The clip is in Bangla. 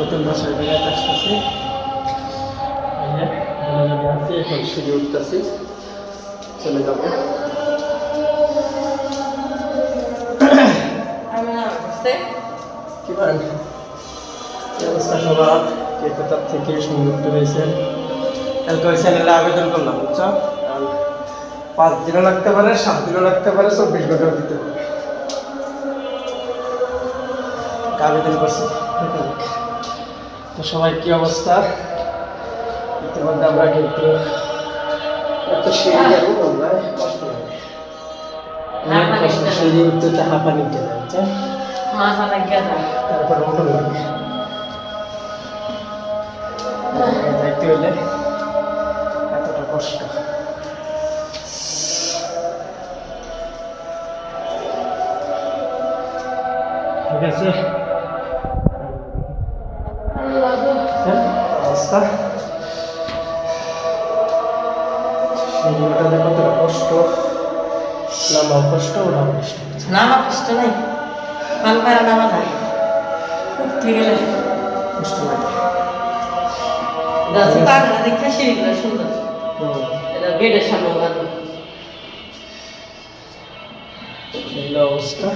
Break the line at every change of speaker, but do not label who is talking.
নতুন বাসায় বেড়াতে আসতেছি। আছি এখন সিঁড়ি উঠতেছি, চলে যাবো। কি বলেন, কি অবস্থা সবার? কে কোথার থেকে সংযুক্ত হয়েছেন? কালকে ওই চ্যানেলে আবেদন করলাম, বুঝছো? 5 দিনও লাগতে পারে, 7 দিনও লাগতে পারে, 24 ঘন্টাও দিতে পারে। আবেদন করছি। তো সবাই কি অবস্থা? ইতিমধ্যে আমরা কিন্তু এত সিঁড়ি যাবো, আমরা কষ্ট লাগে, সিঁড়ি উঠতে হাঁপানি উঠে যাচ্ছে, তারপর উঠো লাগে যাইতে হইলে এতটা কষ্ট। ঠিক আছে, অবস্থা সিঁড়ি ওঠাতে কতটা কষ্ট, নামাও কষ্ট, ওটাও কষ্ট।
নামা কষ্ট নাই, পাল পায়রা নামা যায়, উঠতে গেলে
কষ্ট লাগে।
গাছে পাগলা দেখে সিঁড়িগুলো সুন্দর, এটা গেটের সামনে বাঁধো।
এই অবস্থা।